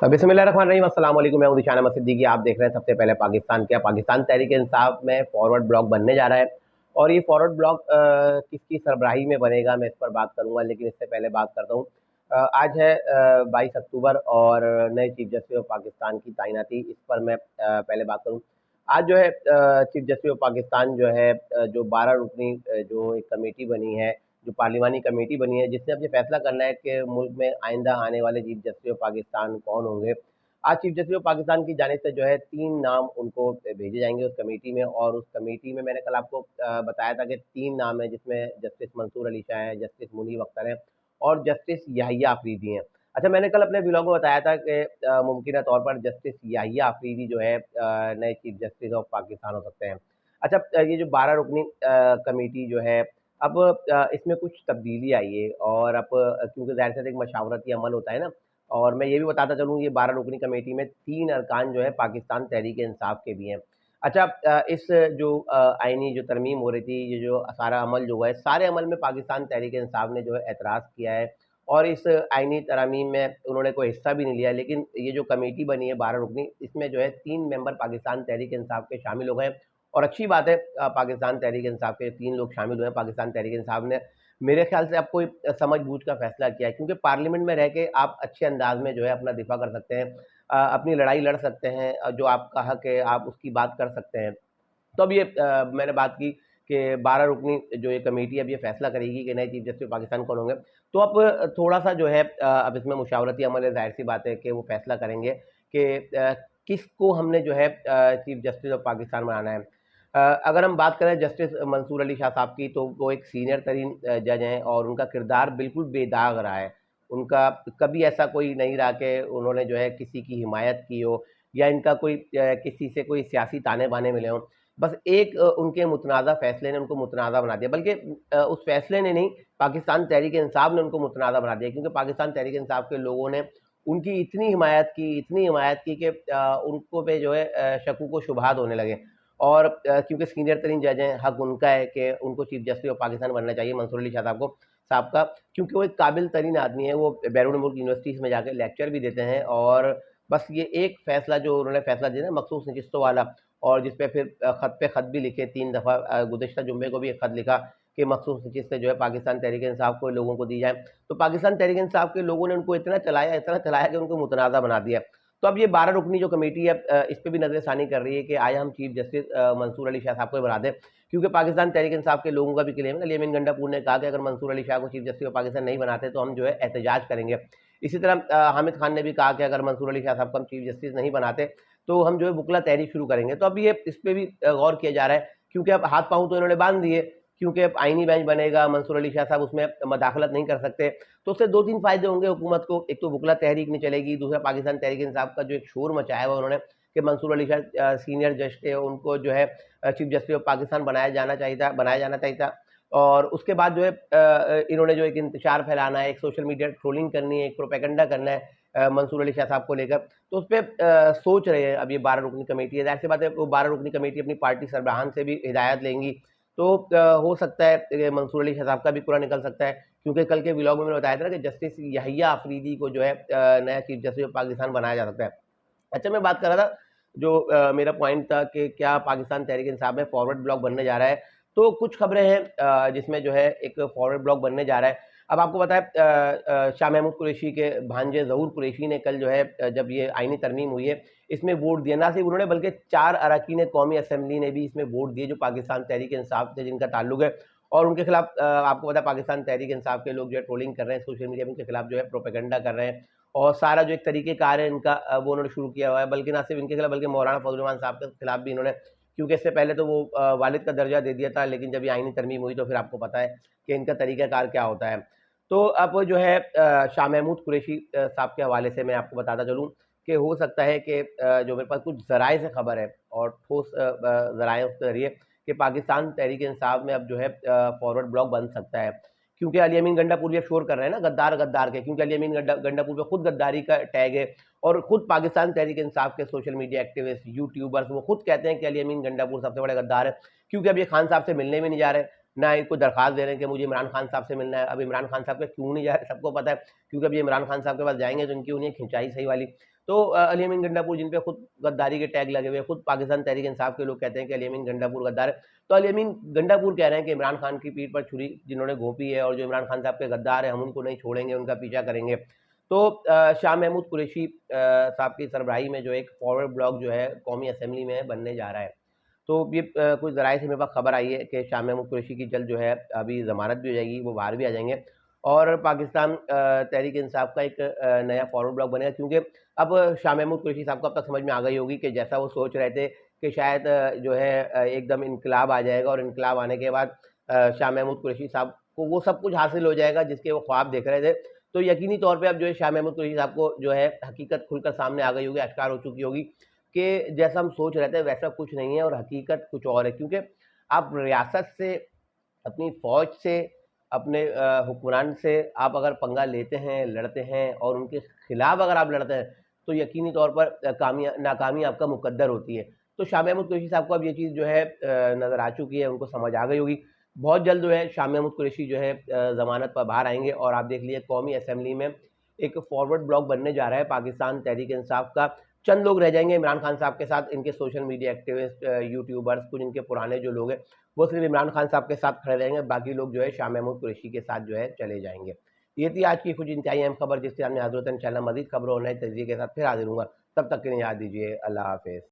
बिस्मिल्लाहिर्रहमानिर्रहीम, अस्सलाम वालेकुम। मैं हूं दिशान अहमद सिद्दीकी। आप देख रहे हैं सबसे पहले पाकिस्तान क्या पाकिस्तान तहरीक इंसाफ में फॉरवर्ड ब्लॉक बनने जा रहा है। और ये फॉरवर्ड ब्लॉक किसकी सरबराही में बनेगा, मैं इस पर बात करूंगा। लेकिन इससे पहले बात करता हूँ, आज है 22 अक्टूबर और नए चीफ जस्टिस ऑफ पाकिस्तान की तैनाती। इस पर मैं पहले बात करूँ। आज जो है चीफ जस्टिस ऑफ पाकिस्तान जो है जो 12 रुकनी जो एक कमेटी बनी है, जो पार्लिमानी कमेटी बनी है, जिसने अब ये फैसला करना है कि मुल्क में आइंदा आने वाले चीफ जस्टिस ऑफ पाकिस्तान कौन होंगे। आज चीफ जस्टिस ऑफ पाकिस्तान की जानिब से जो है 3 नाम उनको भेजे जाएंगे उस कमेटी में। और उस कमेटी में मैंने कल आपको बताया था कि 3 नाम है, जिसमें जस्टिस मंसूर अली शाह है, जस्टिस मुनीब अख्तर है और जस्टिस याहिया अफरीदी हैं। अच्छा, मैंने कल अपने ब्लॉग में बताया था कि मुमकिन तौर पर जस्टिस याहिया अफरीदी जो है नए चीफ जस्टिस ऑफ पाकिस्तान हो सकते हैं। अच्छा, ये जो 12 रुकनी कमेटी जो है, अब इसमें कुछ तब्दीली आई है। और अब क्योंकि ज़ाहिर सी बात है, एक मशावरती अमल होता है ना। और मैं ये भी बताता चलूँ, ये 12 रुकनी कमेटी में 3 अरकान जो है पाकिस्तान तहरीक इंसाफ के भी हैं। अच्छा, इस जो आईनी जो तरमीम हो रही थी, ये जो सारा अमल जो हुआ है, सारे अमल में पाकिस्तान तहरीक इंसाफ ने जो है एतराज़ किया है। और इस आईनी तरमीम में उन्होंने कोई हिस्सा भी नहीं लिया। लेकिन ये जो कमेटी बनी है 12 रुकनी, इसमें जो है 3 मेंबर पाकिस्तान तहरीक इंसाफ के शामिल हो गए। और अच्छी बात है, पाकिस्तान तहरीक इंसाफ के 3 लोग शामिल हुए हैं। पाकिस्तान तहरीक इंसाफ ने मेरे ख्याल से अब कोई समझ-बूझ का फैसला किया है, क्योंकि पार्लियामेंट में रह के आप अच्छे अंदाज में जो है अपना दिफा कर सकते हैं, अपनी लड़ाई लड़ सकते हैं, जो आपका हक है आप उसकी बात कर सकते हैं। तो अब ये मैंने बात की कि 12 रुकनी जो ये कमेटी अब ये फैसला करेगी कि नए चीफ जस्टिस पाकिस्तान कौन होंगे। तो अब थोड़ा-सा जो है अब इसमें मुशावरती अमल है, ज़ाहिर-सी बात है कि वो फैसला करेंगे कि किसको हमने जो है चीफ जस्टिस ऑफ पाकिस्तान बनाना है। अगर हम बात करें जस्टिस मंसूर अली शाह साहब की, तो वो एक सीनियर तरीन जज हैं और उनका किरदार बिल्कुल बेदाग रहा है। उनका कभी ऐसा कोई नहीं रहा कि उन्होंने जो है किसी की हिमायत की हो, या इनका कोई किसी से कोई सियासी ताने-बाने मिले हों। बस एक उनके मुतनाज़ा फ़ैसले ने उनको मुतनाज़ा बना दिया। बल्कि उस फ़ैसले ने नहीं, पाकिस्तान तहरीक इंसाफ ने उनको मुतनाज़ा बना दिया। क्योंकि पाकिस्तान तहरीक इंसाफ के लोगों ने उनकी इतनी हिमायत की कि उनको पे जो है शकूक व शुबहात होने लगे। और क्योंकि सीनियर तरीन जज हैं, हक उनका है कि उनको चीफ जस्टिस ऑफ पाकिस्तान बनना चाहिए मंसूर अली शाह साहब का। क्योंकि वो एक काबिल तरीन आदमी है, वो बैरून मुल्क यूनिवर्सिटीज़ में जाके लेक्चर भी देते हैं। और बस ये एक फ़ैसला जो उन्होंने फ़ैसला दिया ना मखसूस नशिस्तों वाला, और जिस पे फिर ख़त पे ख़त भी लिखे 3 दफ़ा, गुज़िश्ता जुम्मे को भी एक ख़त लिखा कि मखसूस नशिस्तें जो है पाकिस्तान तहरीक इंसाफ को लोगों को दी जाए। तो पाकिस्तान तहरीक इंसाफ के लोगों ने उनको इतना चलाया कि उनको मुतनाज़ा बना दिया। तो अब ये 12 रुकनी जो कमेटी है, इस पे भी नज़रसानी कर रही है कि आया हम चीफ जस्टिस मंसूर अली शाह साहब को ही बना दें। क्योंकि पाकिस्तान तहरीक इंसाफ के लोगों का भी क्लेम है। अली अमीन गंडापुर ने कहा कि अगर मंसूर अली शाह को चीफ जस्टिस ऑफ पाकिस्तान नहीं बनाते तो हम जो है एहतजाज करेंगे। इसी तरह हामिद खान ने भी कहा कि अगर मंसूर अली शाह साहब को हम चीफ जस्टिस नहीं बनाते तो हम जो है बुकला तहरीक शुरू करेंगे। तो अब ये इस पे भी गौर किया जा रहा है, क्योंकि अब हाथ पाँव तो इन्होंने बांध दिए। क्योंकि अब आईनी बेंच बनेगा, मंसूर अली शाह साहब उसमें मदाखलत नहीं कर सकते। तो उससे 2-3 फ़ायदे होंगे हुकूमत को। एक तो बुकला तहरीक नहीं चलेगी, दूसरा पाकिस्तान तहरीक इंसाफ का जो एक शोर मचाया हुआ उन्होंने कि मंसूर अली शाह सीनियर जज थे, उनको जो है चीफ जस्टिस ऑफ पाकिस्तान बनाया जाना चाहिए था। और उसके बाद जो है इन्होंने जो एक इंतशार फैलाना है, एक सोशल मीडिया ट्रोलिंग करनी है, एक प्रोपेगेंडा करना है मंसूर अली शाह साहब को लेकर। तो उस पे सोच रहे हैं अब ये 12 रुकनी कमेटी है। ज़ाहिर सी बात है, वो 12 रुकनी कमेटी अपनी पार्टी सरबराहान से भी हिदायत लेंगी। तो हो सकता है कि मंसूर अली शाह साहब का भी पूरा निकल सकता है। क्योंकि कल के व्लॉग में मैंने बताया था ना कि जस्टिस याहिया अफरीदी को जो है नया चीफ जस्टिस ऑफ पाकिस्तान बनाया जा सकता है। अच्छा, मैं बात कर रहा था, जो मेरा पॉइंट था कि क्या पाकिस्तान तहरीक इंसाफ में फॉरवर्ड ब्लॉक बनने जा रहा है। तो कुछ खबरें हैं जिसमें जो है एक फॉरवर्ड ब्लॉक बनने जा रहा है। अब आपको पता है शाह महमूद कुरैशी के भांजे ज़हूर कुरैशी ने कल जो है जब ये आईनी तरमीम हुई है, इसमें वोट दिया। ना सिर्फ उन्होंने, बल्कि 4 अरकान कौमी असम्बली ने भी इसमें वोट दिए, जो पाकिस्तान तहरीक इंसाफ से जिनका ताल्लुक है। और उनके खिलाफ आपको पता है पाकिस्तान तहरीक इंसाफ के लोग जो है ट्रोलिंग कर रहे हैं, सोशल मीडिया में उनके खिलाफ जो है प्रोपेगेंडा कर रहे हैं। और सारा जो एक तरीक़ेकार है इनका, वो उन्होंने शुरू किया हुआ है। बल्कि ना सिर्फ इनके खिलाफ, बल्कि मौलाना फजल रहमान साहब के खिलाफ भी इन्होंने, क्योंकि इससे पहले तो वो वालिद का दर्जा दे दिया था, लेकिन जब ये आईनी तरमीम हुई तो फिर आपको पता है कि इनका तरीक़ाकार क्या होता है। तो अब जो है शाह महमूद कुरैशी साहब के हवाले से मैं आपको बताता चलूँ कि हो सकता है कि जो मेरे पास कुछ ज़राए से खबर है और ठोस ज़राए उसके ज़रिए, कि पाकिस्तान तहरीक इंसाफ में अब जो है फॉरवर्ड ब्लॉक बन सकता है। क्योंकि अली अमीन गंडापुर ये शोर कर रहे हैं ना गद्दार गद्दार के, क्योंकि अली अमीन गंडापुर पे खुद गद्दारी का टैग है। और खुद पाकिस्तान तहरीक इंसाफ के सोशल मीडिया एक्टिविस्ट, यूट्यूबर्स, वो खुद कहते हैं कि अली अमीन गंडापुर सबसे बड़े गद्दार है। क्योंकि अब ये खान साहब से मिलने भी नहीं जा रहे, ना इनको दरख्वास्त दे रहे हैं कि मुझे इमरान खान साहब से मिलना है। अब इमरान खान साहब के क्यों नहीं जा रहे, सबको पता है। क्योंकि अब ये इमरान खान साहब के पास जाएंगे तो इनकी उन्हें खिंचाई सही वाली। तो अली अमीन गंडापुर जिन पे खुद गद्दारी के टैग लगे हुए, खुद पाकिस्तान तहरीक इंसाफ के लोग कहते हैं कि अली अमीन गंडापुर गद्दार है। तो अली अमीन गंडापुर कह रहे हैं कि इमरान खान की पीठ पर छुरी जिन्होंने घोंपी है और जो इमरान खान साहब के गद्दार है, हम उनको नहीं छोड़ेंगे, उनका पीछा करेंगे। तो शाह महमूद कुरैशी साहब की सरबराही में जो एक फॉरवर्ड ब्लॉक जो है कौमी असेंबली में बनने जा रहा है। तो ये कुछ ज़राए से मेरे पास खबर आई है कि शाह महमूद कुरैशी की जल्द जो है अभी ज़मानत भी हो जाएगी, वो बाहर भी आ जाएंगे और पाकिस्तान तहरीक इंसाफ का एक नया फॉरवर्ड ब्लॉक बनेगा। क्योंकि अब शाह महमूद कुरैशी साहब को अब तक समझ में आ गई होगी कि जैसा वो सोच रहे थे कि शायद जो है एकदम इनकलाब आ जाएगा और इनकलाब आने के बाद शाह महमूद कुरैशी साहब को वो सब कुछ हासिल हो जाएगा जिसके वो ख्वाब देख रहे थे। तो यकीनी तौर पे अब जो है शाह महमूद कुरैशी साहब को जो है हकीकत खुलकर सामने आ गई होगी, आश्कार हो चुकी होगी कि जैसा हम सोच रहे थे वैसा कुछ नहीं है और हकीकत कुछ और है। क्योंकि आप रियासत से, अपनी फ़ौज से, अपने हुक्मरान से आप अगर पंगा लेते हैं, लड़ते हैं और उनके खिलाफ अगर आप लड़ते हैं, तो यकीनी तौर पर नाकामी आपका मुकद्दर होती है। तो शाह महमूद कुरैशी साहब को अब ये चीज़ जो है नज़र आ चुकी है, उनको समझ आ गई होगी। बहुत जल्द जो है शाह महमूद कुरैशी जो है ज़मानत पर बाहर आएंगे और आप देख लीजिए कौमी असम्बली में एक फॉरवर्ड ब्लॉक बनने जा रहा है पाकिस्तान तहरीक इंसाफ का। चंद लोग रह जाएंगे इमरान खान साहब के साथ, इनके सोशल मीडिया एक्टिविस्ट, यूट्यूबर्स, कुछ इनके पुराने जो लोग हैं वो सिर्फ इमरान खान साहब के साथ खड़े रहेंगे, बाकी लोग जो है शाह महमूद कुरैशी के साथ जो है चले जाएंगे। ये थी आज की कुछ इंतहाई अहम खबर जिससे हमने हजरत इंशाल्लाह मजीद खबरों और नए तजज़िये के साथ फिर हाजिर हूँगा। तब तक के लिए याद दीजिए, अल्लाह हाफिज़।